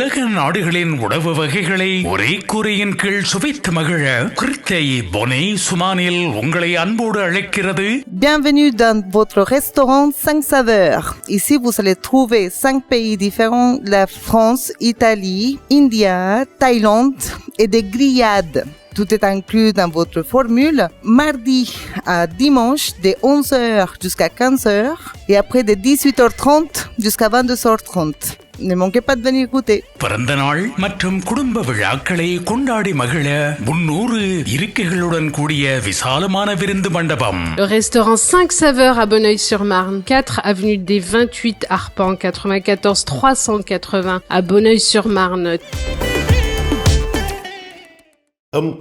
உலக நாடுகளின் உணவு வகைகளை ஒரே கூரையின் கீழ் சுவைத்து மகிழ கிருத்தை பொனே சுமானில் உங்களை அன்போடு அழைக்கிறது. Bienvenue dans votre restaurant 5 saveurs. Ici, vous allez trouver 5 pays différents, la France, Italie, India, Thaïlande et des grillades. Tout est inclus dans votre formule. Mardi à dimanche, de 11h jusqu'à 15h et après de 18h30 jusqu'à 22h30. Ne manquez pas de venir goûter. பிறந்த நாள் மற்றும் குடும்ப விழாக்களை கொண்டாடி மகிழ 300 இருக்கைகளுடன் கூடிய விசாலமான விருந்து மண்டபம். Le restaurant 5 saveurs à Bonneuil-sur-Marne, 4 avenue des 28 Arpents, 94 380 à Bonneuil-sur-Marne.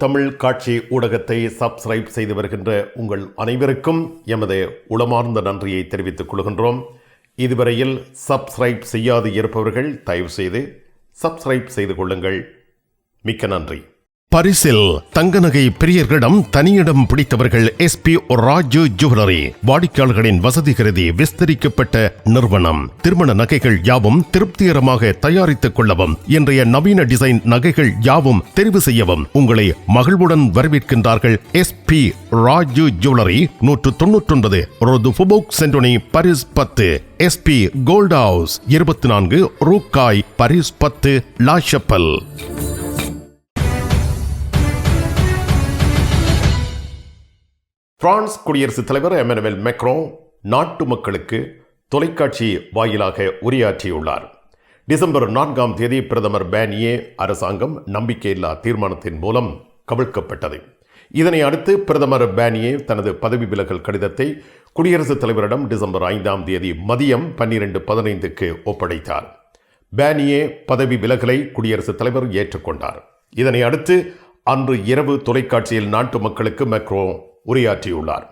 Tamil காட்சி ஊடகத்தை சப்ஸ்கிரைப் செய்து வருகின்ற உங்கள் அனைவருக்கும் எமது உளமார்ந்த நன்றியை தெரிவித்துக் கொள்கின்றோம். இதுவரையில் சப்ஸ்கிரைப் செய்யாது இருப்பவர்கள் தயவு செய்து சப்ஸ்கிரைப் செய்து கொள்ளுங்கள். மிக்க நன்றி. பரிசில் தங்க நகை பிரியர்களிடம் தனியிடம் பிடித்தவர்கள் SP ராஜு ஜுவல்லரி. வாடிக்கையாளர்களின் வசதி கருதி விஸ்தரிக்கப்பட்ட நிறுவனம். திருமண நகைகள் யாவும் திருப்திகரமாக தயாரித்துக் கொள்ளவும், இன்றைய நவீன டிசைன் நகைகள் யாவும் தெரிவு செய்யவும் உங்களை மகிழ்வுடன் வரவேற்கின்றார்கள். SP Raju jewellery, 199 rue du Faubourg Saint Denis, Paris 10. SP gold house, 24 rue Cail, Paris 10, la Chapelle. France குடியரசுத் தலைவர் எமனுவேல் மேக்ரோன் நாட்டு மக்களுக்கு தொலைக்காட்சி வாயிலாக உரையாற்றியுள்ளார். டிசம்பர் 4ஆம் தேதி பிரதமர் பேனியே அரசாங்கம் நம்பிக்கையில்லா தீர்மானத்தின் மூலம் கவிழ்க்கப்பட்டது. இதனை அடுத்து பிரதமர் பேனியே தனது பதவி விலகல் கடிதத்தை குடியரசுத் தலைவரிடம் டிசம்பர் 5ஆம் தேதி மதியம் 12:15க்கு ஒப்படைத்தார். பேனியே பதவி விலகலை குடியரசுத் தலைவர் ஏற்றுக்கொண்டார். இதனை அடுத்து அன்று இரவு தொலைக்காட்சியில் நாட்டு மக்களுக்கு மேக்ரோன் உரையாற்றியுள்ளார்.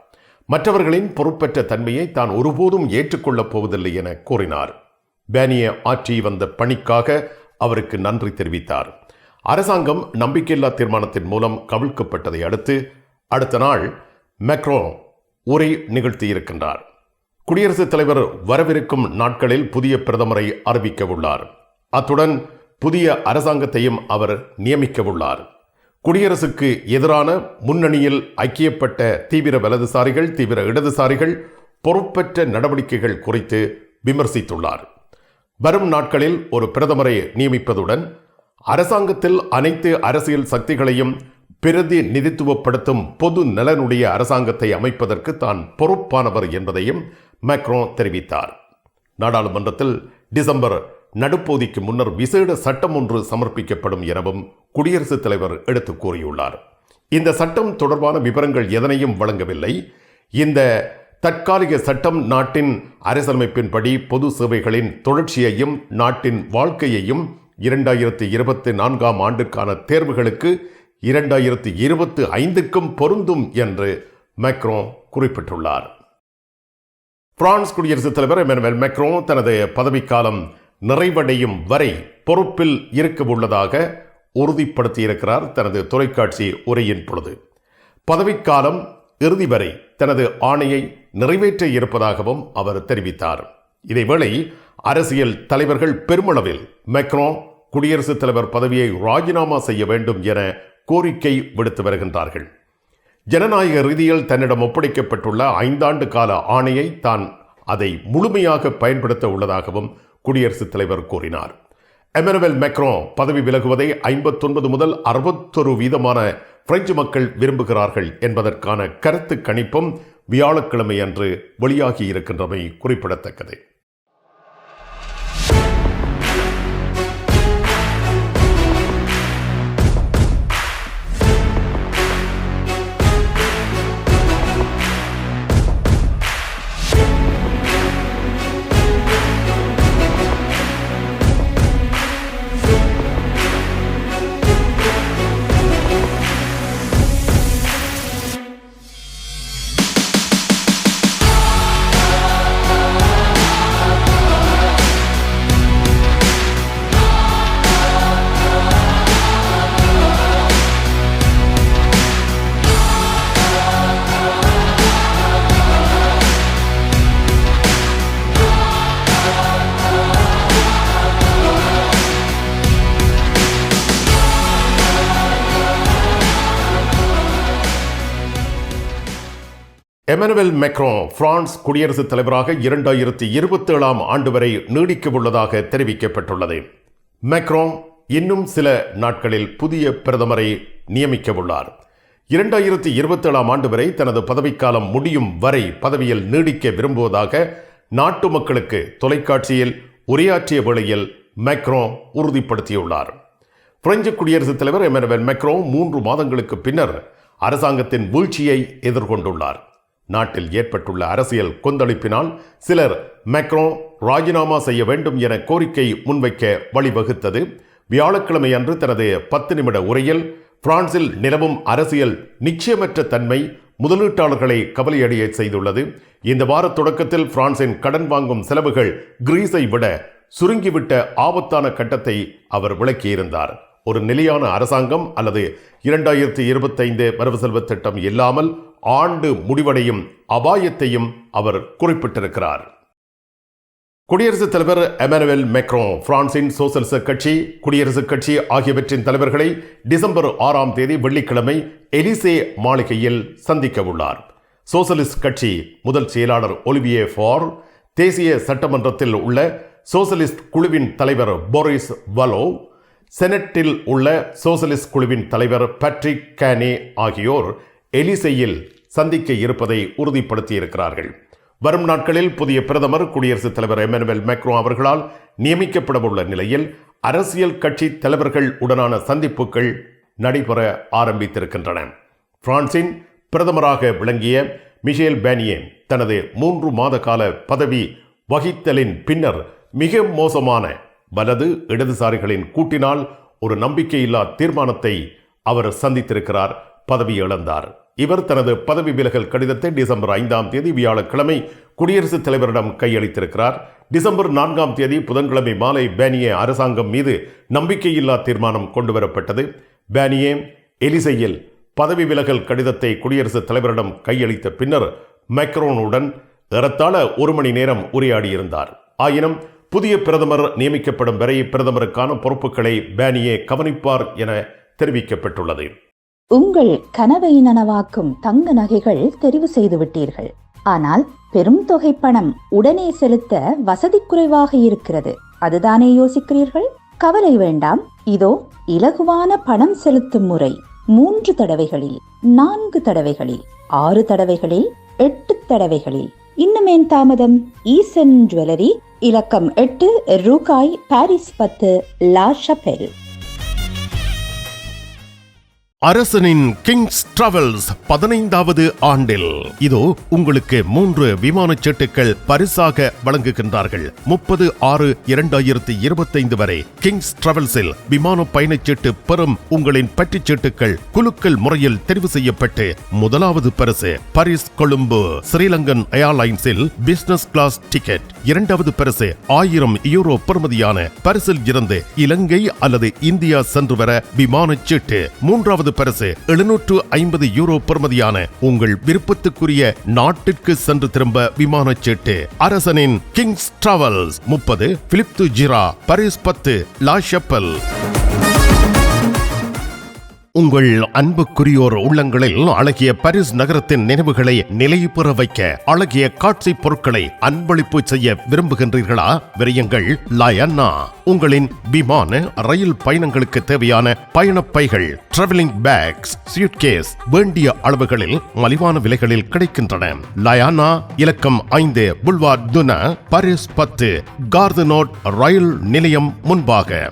மற்றவர்களின் பொறுப்பற்ற தன்மையை தான் ஒருபோதும் ஏற்றுக்கொள்ளப் போவதில்லை என கூறினார். பேனியே ஆற்றி வந்த பணிக்காக அவருக்கு நன்றி தெரிவித்தார். அரசாங்கம் நம்பிக்கையில்லா தீர்மானத்தின் மூலம் கவிழ்க்கப்பட்டதை அடுத்த நாள் மேக்ரோன் உரை நிகழ்த்தியிருக்கின்றார். குடியரசுத் தலைவர் வரவிருக்கும் நாட்களில் புதிய பிரதமரை அறிவிக்க உள்ளார். அத்துடன் புதிய அரசாங்கத்தையும் அவர் நியமிக்க உள்ளார். குடியரசுக்கு எதிரான முன்னணியில் ஐக்கியப்பட்ட தீவிர வலதுசாரிகள், தீவிர இடதுசாரிகள் பொறுப்பற்ற நடவடிக்கைகள் குறித்து விமர்சித்துள்ளார். வரும் நாட்களில் ஒரு பிரதமரை நியமிப்பதுடன் அரசாங்கத்தில் அனைத்து அரசியல் சக்திகளையும் பிரதிநிதித்துவப்படுத்தும் பொது நலனுடைய அரசாங்கத்தை அமைப்பதற்கு தான் பொறுப்பானவர் என்பதையும் மேக்ரோன் தெரிவித்தார். நாடாளுமன்றத்தில் டிசம்பர் நடுப்பகுதிக்கு முன்னர் விசேட சட்டம் ஒன்று சமர்ப்பிக்கப்படும் எனவும் குடியரசுத் தலைவர் எடுத்து கூறியுள்ளார். இந்த சட்டம் தொடர்பான விவரங்கள் எதனையும் வழங்கவில்லை. இந்த தற்காலிக சட்டம் நாட்டின் அரசியலமைப்பின்படி பொது சேவைகளின் தொடர்ச்சியையும் நாட்டின் வாழ்க்கையையும் 2024ஆம் ஆண்டுக்கான தேர்வுகளுக்கு 2025க்கும் பொருந்தும் என்று மேக்ரோன் குறிப்பிட்டுள்ளார். பிரான்ஸ் குடியரசுத் தலைவர் எமனுவேல் மேக்ரோன் தனது பதவிக்காலம் நிறைவடையும் வரை பொறுப்பில் இருக்க உள்ளதாக உறுதிப்படுத்தியிருக்கிறார். தனது தொலைக்காட்சி உரையின் பொழுது பதவிக்காலம் இறுதி வரை தனது ஆணையை நிறைவேற்ற இருப்பதாகவும் அவர் தெரிவித்தார். இதேவேளை அரசியல் தலைவர்கள் பெருமளவில் மேக்ரோன் குடியரசுத் தலைவர் பதவியை ராஜினாமா செய்ய வேண்டும் என கோரிக்கை விடுத்து வருகின்றார்கள். ஜனநாயக ரீதியில் தன்னிடம் ஒப்படைக்கப்பட்டுள்ள 5 ஆண்டு கால ஆணையை தான் அதை முழுமையாக பயன்படுத்த உள்ளதாகவும் குடியரசுத் தலைவர் கூறினார். எமனுவேல் மேக்ரோன் பதவி விலகுவதை 59 முதல் 61% பிரெஞ்சு மக்கள் விரும்புகிறார்கள் என்பதற்கான கருத்து கணிப்பும் வியாழக்கிழமை அன்று வெளியாகி இருக்கின்றமை குறிப்பிடத்தக்கது. எமனுவல் மேக்ரோன் பிரான்ஸ் குடியரசுத் தலைவராக 2027 ஆண்டு வரை நீடிக்க உள்ளதாக தெரிவிக்கப்பட்டுள்ளது. மேக்ரோன் இன்னும் சில நாட்களில் புதிய பிரதமரை நியமிக்க உள்ளார். 2027 ஆண்டு வரை தனது பதவிக்காலம் முடியும் வரை பதவியில் நீடிக்க விரும்புவதாக நாட்டு மக்களுக்கு தொலைக்காட்சியில் உரையாற்றிய வேளையில் மேக்ரோன் உறுதிப்படுத்தியுள்ளார். பிரெஞ்சு குடியரசுத் தலைவர் எமனுவல் மேக்ரோன் 3 மாதங்களுக்கு பின்னர் அரசாங்கத்தின் வீழ்ச்சியை எதிர்கொண்டுள்ளார். நாட்டில் ஏற்பட்டுள்ள அரசியல் கொந்தளிப்பினால் சிலர் மேக்ரோன் ராஜினாமா செய்ய வேண்டும் என கோரிக்கை முன்வைக்க வழிவகுத்தது. வியாழக்கிழமை அன்று தனது 10 நிமிட உரையில் பிரான்சில் நிலவும் அரசியல் நிச்சயமற்ற தன்மை முதலீட்டாளர்களை கவலையடைய செய்துள்ளது. இந்த வார தொடக்கத்தில் பிரான்சின் கடன் வாங்கும் செலவுகள் கிரீஸை விட சுருங்கிவிட்ட ஆபத்தான கட்டத்தை அவர் விளக்கியிருந்தார். ஒரு நிலையான அரசாங்கம் அல்லது 2025 வரவு செலவு திட்டம் இல்லாமல் ஆண்டு முடிவடையும் அபாயத்தையும் அவர் குறிப்பிட்டிருக்கிறார். குடியரசுத் தலைவர் எமனுவல் மேக்ரோன் பிரான்சின் சோசலிச கட்சி, குடியரசுக் கட்சி ஆகியவற்றின் தலைவர்களை டிசம்பர் 6ஆம் தேதி வெள்ளிக்கிழமை எலிசே மாளிகையில் சந்திக்க உள்ளார். சோசலிஸ்ட் கட்சி முதல் செயலாளர் ஒலிவியே ஃபார், தேசிய சட்டமன்றத்தில் உள்ள சோசலிஸ்ட் குழுவின் தலைவர் போரிஸ் வலோ, செனட்டில் உள்ள சோசலிஸ்ட் குழுவின் தலைவர் பேட்ரிக் கேனே ஆகியோர் எலிசேயில் சந்திக்க இருப்பதை உறுதிப்படுத்தியிருக்கிறார்கள். வரும் நாட்களில் புதிய பிரதமர் குடியரசுத் தலைவர் எமனுவல் மேக்ரோன் அவர்களால் நியமிக்கப்படவுள்ள நிலையில் அரசியல் கட்சி தலைவர்கள் உடனான சந்திப்புகள் நடைபெற ஆரம்பித்திருக்கின்றன. பிரான்சின் பிரதமராக விளங்கிய மிஷேல் பேனியே தனது 3 மாத கால பதவி வகித்தலின் பின்னர் மிக மோசமான வலது இடதுசாரிகளின் கூட்டினால் ஒரு நம்பிக்கையில்லா தீர்மானத்தை அவர் சந்தித்திருக்கிறார், பதவி இழந்தார். இவர் தனது பதவி விலகல் கடிதத்தை டிசம்பர் 5ஆம் தேதி வியாழக்கிழமை குடியரசுத் தலைவரிடம் கையளித்திருக்கிறார். டிசம்பர் 4ஆம் தேதி புதன்கிழமை மாலை பேனியே அரசாங்கம் மீது நம்பிக்கையில்லா தீர்மானம் கொண்டுவரப்பட்டது. பேனியே எலிசையில் பதவி விலகல் கடிதத்தை குடியரசுத் தலைவரிடம் கையளித்த பின்னர் மேக்ரோனுடன் ஏறத்தாழ 1 மணி நேரம் உரையாடியிருந்தார். ஆயினும் புதிய பிரதமர் நியமிக்கப்படும் வரை பிரதமருக்கான பொறுப்புகளை பேனியே கவனிப்பார் என தெரிவிக்கப்பட்டுள்ளது. உங்கள் கனவை நனவாக்கும் தங்க நகைகள் தெரிவு செய்து விட்டீர்கள். ஆனால் பெரும் தொகை பணம் உடனே செலுத்த வசதி குறைவாக இருக்கிறது. அதுதானே யோசிக்கிறீர்கள்? கவலை வேண்டாம். இதோ இலகுவான பணம் செலுத்தும் முறை. 3 தடவைகளில், 4 தடவைகளில், 6 தடவைகளில், 8 தடவைகளில். இன்னுமேன் தாமதம்? ஈசன் ஜுவல்லரி, இலக்கம் 8, ரூகாய், பாரிஸ் 10, லா ஷபெல். அரசனின் கிங்ஸ் டிராவல்ஸ் 15வது ஆண்டில் இதோ உங்களுக்கு 3 விமானச் சீட்டுகள் பரிசாக வழங்குகின்றார்கள். 30/6/2025 வரை கிங்ஸ் டிராவல்ஸில் விமான பயணச்சீட்டு பெறும் உங்களின் பற்றுச்சீட்டுகள் குலுக்கல் முறையில் தெரிவு செய்யப்பட்டு முதலாவது பரிசு பாரிஸ் கொழும்பு ஸ்ரீலங்கன் ஏர்லைன்ஸில் பிசினஸ் கிளாஸ் டிக்கெட், 2வது பரிசு 1000 யூரோ பெறுமதியான பரிசில் இருந்து இலங்கை அல்லது இந்தியா சென்று வர விமானச் சீட்டு, 3வது பரிசு 750 யூரோ பெறுமதியான உங்கள் விருப்பத்துக்குரிய நாட்டிற்கு சென்று திரும்ப விமானச் சீட்டு. அரசனின் கிங்ஸ் டிராவல்ஸ் 30 பிலிப் து ஜிரா, பாரிஸ் 10, லா ஷப்பல். உங்கள் அன்புக்குரியோர் உள்ளங்களில் அழகிய பாரிஸ் நகரத்தின் நினைவுகளை நிலைபெற வைக்க அழகிய காட்சி பொருட்களை அன்பளிப்பு செய்ய விரும்புகின்றீர்களா? விரையுங்கள் லயன்னா. உங்களின் விமான ரயில் பயணங்களுக்கு தேவையான பயணப்பைகள், டிராவலிங் பேக்ஸ், சூட்கேஸ் வேண்டிய அளவுகளில் மலிவான விலைகளில் கிடைக்கின்றன. லயானா, இலக்கம் 5, புல்வார்ட் துனா, பாரிஸ் 10, கார்தனோட் ரயில் நிலையம் முன்பாக.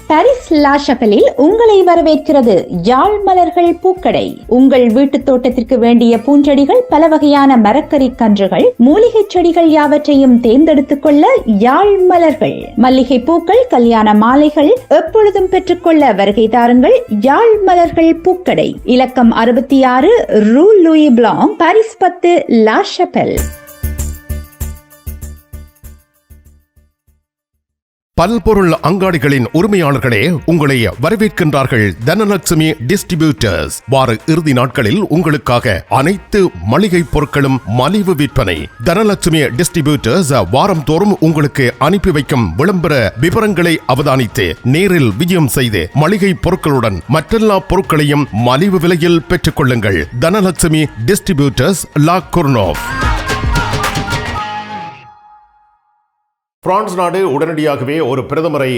பாரிஸ் லா ஷபெலில் உங்களை வரவேற்கிறது யாழ் மலர்கள் பூக்கடை. உங்கள் வீட்டு தோட்டத்திற்கு வேண்டிய பூஞ்செடிகள், பல வகையான மரக்கறி கன்றுகள், மூலிகை செடிகள் யாவற்றையும் தேர்ந்தெடுத்துக் கொள்ள யாழ் மலர்கள். மல்லிகை பூக்கள், கல்யாண மாலைகள் எப்பொழுதும் பெற்றுக்கொள்ள வருகை தாருங்கள் யாழ் மலர்கள் பூக்கடை. இலக்கம் 66, Rue Louis Blanc, Paris 10, La Chapelle. பல்பொருள் அங்காடிகளின் உரிமையாளர்களே உங்களை வரவேற்கின்றார்கள் தனலட்சுமி டிஸ்ட்ரிபியூட்டர்ஸ். வார இறுதி நாட்களில் உங்களுக்காக அனைத்து மளிகை பொருட்களும் மலிவு விற்பனை. தனலட்சுமி டிஸ்ட்ரிபியூட்டர்ஸ் வாரம் தோறும் உங்களுக்கு அனுப்பி வைக்கும் விளம்பர விவரங்களை அவதானித்து நேரில் விஜயம் செய்து மளிகை பொருட்களுடன் மற்றெல்லா பொருட்களையும் மலிவு விலையில் பெற்றுக் கொள்ளுங்கள். தனலட்சுமி டிஸ்ட்ரிபியூட்டர்ஸ், லா குர்னோவ். பிரான்ஸ் நாடு உடனடியாகவே ஒரு பிரதமரை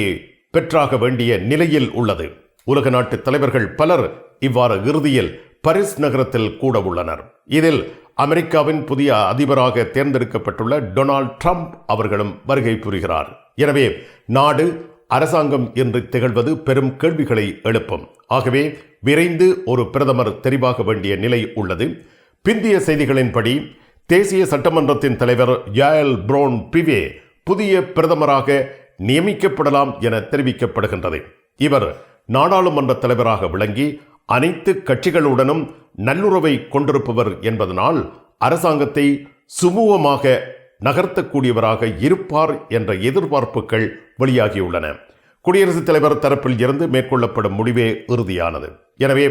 பெற்றாக வேண்டிய நிலையில் உள்ளது. உலக நாட்டு தலைவர்கள் பலர் இவ்வாறு இறுதியில் பாரிஸ் நகரத்தில் கூட உள்ளனர். இதில் அமெரிக்காவின் புதிய அதிபராக தேர்ந்தெடுக்கப்பட்டுள்ள டொனால்ட் ட்ரம்ப் அவர்களும் வருகை புரிகிறார். எனவே நாடு அரசாங்கம் என்று திகழ்வது பெரும் கேள்விகளை எழுப்பும். ஆகவே விரைந்து ஒரு பிரதமர் தெரிவாக வேண்டிய நிலை உள்ளது. பிந்திய செய்திகளின்படி தேசிய சட்டமன்றத்தின் தலைவர் யாயல் ப்ரோன் பிவே புதிய பிரதமராக நியமிக்கப்படலாம் என தெரிவிக்கப்படுகின்றது. இவர் நாடாளுமன்ற தலைவராக விளங்கி அனைத்து கட்சிகளுடனும் நல்லுறவை கொண்டிருப்பவர் என்பதனால் அரசாங்கத்தை சுமூகமாக நகர்த்தக்கூடியவராக இருப்பார் என்ற எதிர்பார்ப்புகள் வெளியாகியுள்ளன. குடியரசுத் தலைவர் தரப்பில் இருந்து மேற்கொள்ளப்படும் முடிவே இறுதியானது. எனவே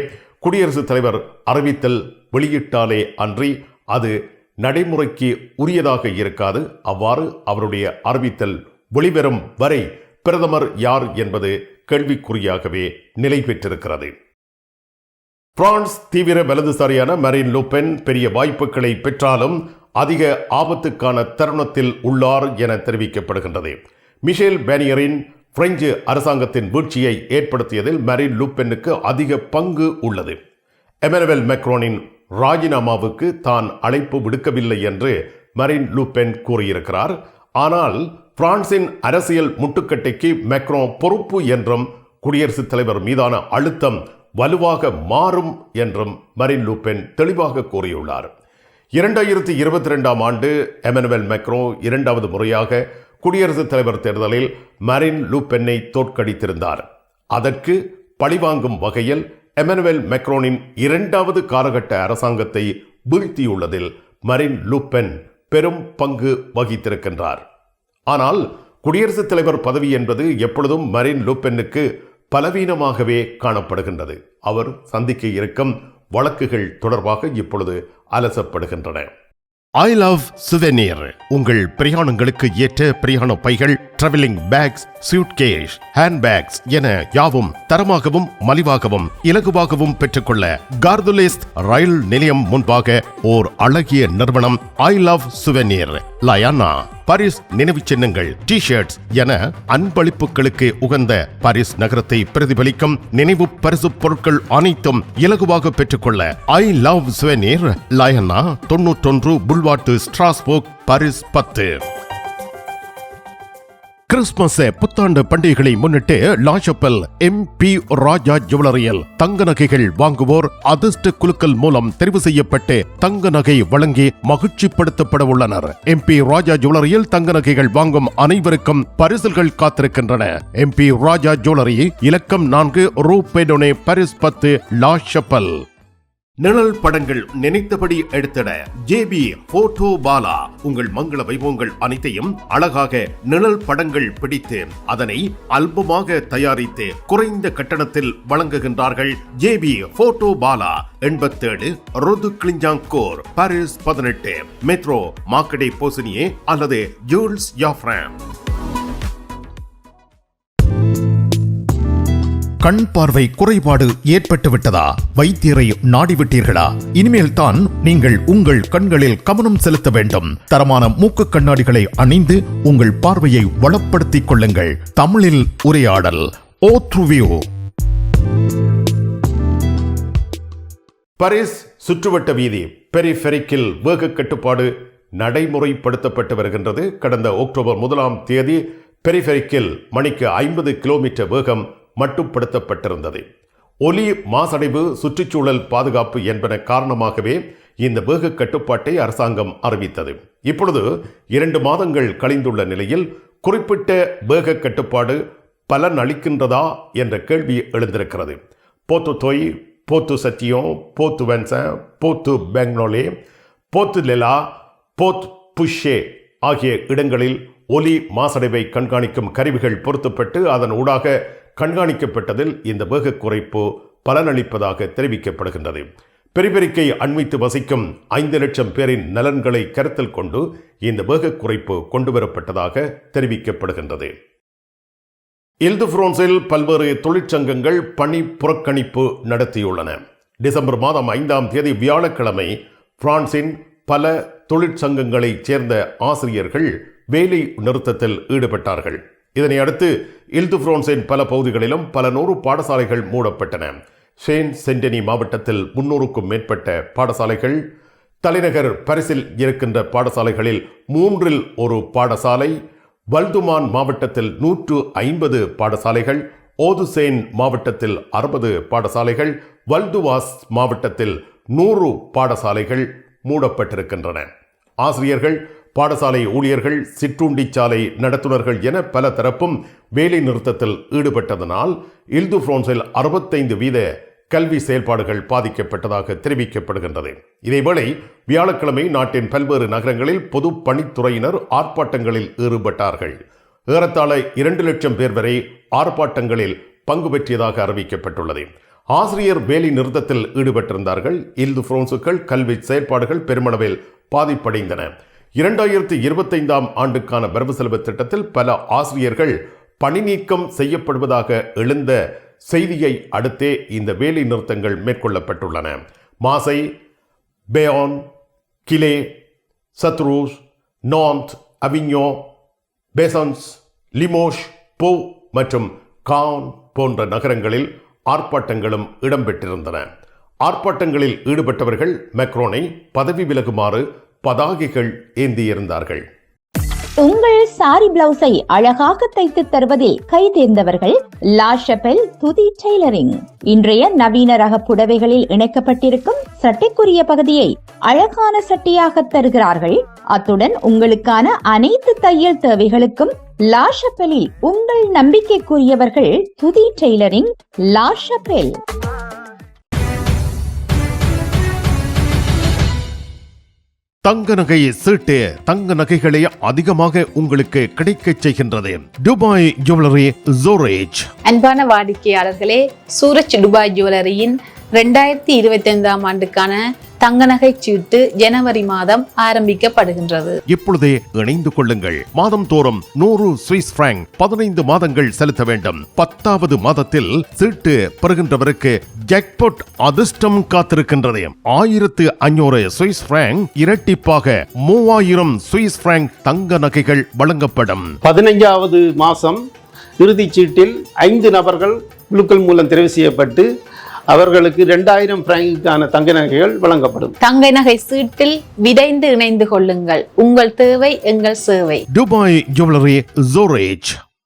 குடியரசுத் தலைவர் அறிவித்தல் வெளியிட்டாலே அன்றி அது நடைமுறைக்கு உரியதாக இருக்காது. அவ்வாறு அவருடைய அறிவித்தல் வெளிவரும் வரை பிரதமர் யார் என்பது கேள்விக்குறியாகவே நிலை பெற்றிருக்கிறது. பிரான்ஸ் தீவிர வலதுசாரியான மரீன் லூ பென் பெரிய வாய்ப்புகளை பெற்றாலும் அதிக ஆபத்துக்கான தருணத்தில் உள்ளார் என தெரிவிக்கப்படுகின்றது. மிஷேல் பேனியரின் பிரெஞ்சு அரசாங்கத்தின் வீழ்ச்சியை ஏற்படுத்தியதில் மரீன் லூ பென்னுக்கு அதிக பங்கு உள்ளது. எமனுவேல் மேக்ரோனின் ராஜினாமாவுக்கு தான் அழைப்பு விடுக்கவில்லை என்று மரீன் லூ பென் கூறியிருக்கிறார். ஆனால் பிரான்சின் அரசியல் முட்டுக்கட்டைக்கு மேக்ரோ பொறுப்பு என்றும் குடியரசுத் தலைவர் மீதான அழுத்தம் வலுவாக மாறும் என்றும் மரீன் லூ பென் தெளிவாக கூறியுள்ளார். 2022 ஆண்டு எமனுவேல் மேக்ரோ இரண்டாவது முறையாக குடியரசுத் தலைவர் தேர்தலில் மரீன் லூ பென்னை தோற்கடித்திருந்தார். அதற்கு பழிவாங்கும் வகையில் எமனுவேல் மேக்ரோனின் இரண்டாவது காலகட்ட அரசாங்கத்தை வீழ்த்தியுள்ளதில் மரீன் லூ பென் பெரும் பங்கு வகித்திருக்கின்றார். ஆனால் குடியரசுத் தலைவர் பதவி என்பது எப்பொழுதும் மரீன் லூ பென்னுக்கு பலவீனமாகவே காணப்படுகின்றது. அவர் சந்திக்க இருக்கும் வழக்குகள் தொடர்பாக இப்பொழுது அலசப்படுகின்றன. ஐ லவ் சுவெனீர். உங்கள் பிரயாணங்களுக்கு ஏற்ற பிரயாண பைகள், டிராவலிங் பேக்ஸ், சூட்கேஸ், ஹேண்ட்பேக்ஸ் என யாவும் தரமாகவும் மலிவாகவும் இலகுவாகவும் பெற்றுக்கொள்ள கார்துலேஸ் ரயில் நிலையம் முன்பாக ஓர் அழகிய நிறுவனம் ஐ லவ் சுவெனீர். லயானா பாரிஸ் நினைவு சின்னங்கள், டி ஷர்ட்ஸ் என அன்பளிப்புகளுக்கு உகந்த பாரிஸ் நகரத்தை பிரதிபலிக்கும் நினைவு பரிசு பொருட்கள் அனைத்தும் இலகுவாக பெற்றுக்கொள்ள ஐ லவ் சுவெனீர், லயானா 91 புல்வார்ட் ஸ்ட்ராஸ்போர்க், பாரிஸ் 10. கிறிஸ்துமஸ் புத்தாண்டு பண்டிகைகளை முன்னிட்டு லாஷப்பல் MP ராஜா ஜுவல்லரியில் தங்க நகைகள் வாங்குவோர் அதிர்ஷ்ட குலுக்கல் மூலம் தெரிவு செய்யப்பட்டு தங்க நகை வழங்கி மகிழ்ச்சிப்படுத்தப்பட உள்ளனர். MP ராஜா ஜுவல்லரியில் தங்க நகைகள் வாங்கும் அனைவருக்கும் பரிசுகள் காத்திருக்கின்றன. MP ராஜா ஜுவல்லரி, இலக்கம் 4, ரூ பெடோனே, பாரிஸ் 10, லாஷப்பல். நிழல் படங்கள் நினைத்தபடி எடுத்திட JB போட்டோ பாலா. உங்கள் மங்கள வைபவங்கள் அனைத்தையும் அழகாக நிழல் படங்கள் பிடித்து அதனை ஆல்பமாக தயாரித்து குறைந்த கட்டணத்தில் வழங்குகின்றார்கள். JB photo Bala, 87 rue de Clignancourt, Paris 18, metro Marcadet Poissonniers அல்லது ஜூல்ஸ் யாஃப்ரான். கண் பார்வை குறைபாடு ஏற்பட்டு விட்டதா? வைத்தியரை நாடிவிட்டீர்களா? இனிமேல் தான் நீங்கள் உங்கள் கண்களில் கவனம் செலுத்த வேண்டும். தரமான மூக்கு கண்ணாடிகளை அணிந்து உங்கள் பார்வையை வளப்படுத்திக் கொள்ளுங்கள். தமிழில் உரையாடல் ஓத்ருவியூ. பாரிஸ் சுற்றுவட்ட வீதி பெரிஃபெரிக்கில் வேக கட்டுப்பாடு நடைமுறைப்படுத்தப்பட்டு வருகின்றது. கடந்த அக்டோபர் 1 பெரிஃபெரிக்கில் மணிக்கு 50 கிலோமீட்டர் வேகம் மட்டுப்படுத்தப்பட்டிருந்தது. ஒலி மாசடைவு, சுற்றுச்சூழல் பாதுகாப்பு என்பன காரணமாகவே இந்த வேக கட்டுப்பாட்டை அரசாங்கம் அறிவித்தது. இப்பொழுது 2 மாதங்கள் கழிந்துள்ள நிலையில் குறிப்பிட்ட வேக கட்டுப்பாடு பலன் அளிக்கின்றதா என்ற கேள்வி எழுந்திருக்கிறது. போத்து தொய், போத்து சத்தியம், போத்து வென்சன், போத்து பெங்னோலே, போத்து லெலா, போத் புஷே ஆகிய இடங்களில் ஒலி மாசடைவை கண்காணிக்கும் கருவிகள் பொருத்தப்பட்டு அதன் ஊடாக கண்காணிக்கப்பட்டதில் இந்த வேக குறைப்பு பலனளிப்பதாக தெரிவிக்கப்படுகின்றது. பெரிபெரிக்கை அண்மித்து வசிக்கும் 5 லட்சம் பேரின் நலன்களை கருத்தில் கொண்டு இந்த வேக குறைப்பு கொண்டுவரப்பட்டதாக தெரிவிக்கப்படுகின்றது. இல்துஃப்ரான்ஸில் பல்வேறு தொழிற்சங்கங்கள் பணி புறக்கணிப்பு நடத்தியுள்ளன. டிசம்பர் மாதம் 5ஆம் தேதி வியாழக்கிழமை பிரான்சின் பல தொழிற்சங்கங்களைச் சேர்ந்த ஆசிரியர்கள் வேலை நிறுத்தத்தில் ஈடுபட்டார்கள். இதனை அடுத்து இல்துஃப்ரான்ஸின் பல பகுதிகளிலும் பல 100 பாடசாலைகள் மூடப்பட்டன. ஷேன் சென்டனி மாவட்டத்தில் 300க்கும் மேற்பட்ட பாடசாலைகள், தலைநகர் பாரிஸில் இருக்கின்ற பாடசாலைகளில் 3இல் 1 பாடசாலை, வல்துமான் மாவட்டத்தில் 150 பாடசாலைகள், ஓதுசேன் மாவட்டத்தில் 60 பாடசாலைகள், வல்துவாஸ் மாவட்டத்தில் 100 பாடசாலைகள் மூடப்பட்டிருக்கின்றன. ஆசிரியர்கள், பாடசாலை ஊழியர்கள், சிற்றுண்டிச்சாலை நடத்துனர்கள் என பல தரப்பும் வேலை நிறுத்தத்தில் ஈடுபட்டதனால் இல்துஃப்ரான்ஸில் 65% கல்வி செயல்பாடுகள் பாதிக்கப்பட்டதாக தெரிவிக்கப்படுகின்றது. இதேவேளை வியாழக்கிழமை நாட்டின் பல்வேறு நகரங்களில் பொது பணித்துறையினர் ஆர்ப்பாட்டங்களில் ஈடுபட்டார்கள். ஏறத்தாழ 2 லட்சம் பேர் வரை ஆர்ப்பாட்டங்களில் பங்கு பெற்றியதாக அறிவிக்கப்பட்டுள்ளது. ஆசிரியர் வேலை நிறுத்தத்தில் ஈடுபட்டிருந்தார்கள். இல்துஃப்ரான்ஸுக்குள் கல்வி செயல்பாடுகள் பெருமளவில் பாதிப்படைந்தன. 2025ஆம் ஆண்டுக்கான வரவு செலவு திட்டத்தில் பல ஆசிரியர்கள் பணி நீக்கம் செய்யப்படுவதாக எழுந்த செய்தியை அடுத்தே இந்த வேலை நிறுத்தங்கள் மேற்கொள்ளப்பட்டுள்ளன. மாசை, பேயான், கிலே, சத்ரூஸ், நான்ட், அவிஞோ, பேசன்ஸ், லிமோஷ், போ மற்றும் கான் போன்ற நகரங்களில் ஆர்ப்பாட்டங்களும் இடம்பெற்றிருந்தன. ஆர்ப்பாட்டங்களில் ஈடுபட்டவர்கள் மேக்ரோனை பதவி விலகுமாறு பதாகைகள் ஏந்தியிருந்தார்கள். உங்கள் சாரி பிளவுஸை அழகாக தைத்து தருவதில் கை தேர்ந்தவர்கள் லா ஷபெல் துதி டெய்லரிங். இன்றைய நவீன ரக புடவைகளில் இணைக்கப்பட்டிருக்கும் சட்டைக்குரிய பகுதியை அழகான சட்டையாக தருகிறார்கள். அத்துடன் உங்களுக்கான அனைத்து தையல் தேவைகளுக்கும் லா ஷபெலில் உங்கள் நம்பிக்கைக்குரியவர்கள் துதி டெய்லரிங், லா ஷபெல். தங்க நகை சீட்டு தங்க நகைகளை அதிகமாக உங்களுக்கு கிடைக்கச் செய்கின்றது. துபாய் ஜுவல்லரி ஜோரேஜ். அன்பான வாடிக்கையாளர்களே, சூரஜ் துபாய் ஜுவல்லரியின் 2025ஆம் ஆண்டுக்கான தங்க நகை சீட்டு ஜனவரி மாதம் ஆரம்பிக்கப்படுகின்றது. இப்பொழுதே இணைந்து கொள்ளுங்கள். மாதம் தோறும் 100 சுவிஸ் பிராங்க் 15 மாதங்கள் செலுத்த வேண்டும். 10வது மாதத்தில் சீட்டு பெறுகின்றவருக்கு ஜாக்பாட் அதிர்ஷ்டம் காத்திருக்கின்றது. 1500 சுவிஸ் பிராங்க் இரட்டிப்பாக 3000 சுவிஸ் பிராங்க் தங்க நகைகள் வழங்கப்படும். 15வது மாதம் இறுதிச் சீட்டில் 5 நபர்கள் குழுக்கள் மூலம் தெரிவு செய்யப்பட்டு அவர்களுக்கு 2000 பிராங்குக்கான தங்க நகைகள் வழங்கப்படும். தங்க நகை சீட்டில் விரைந்து இணைந்து கொள்ளுங்கள். உங்கள் தேவை எங்கள் சேவை. Dubai jewellery ஜோரேஜ்.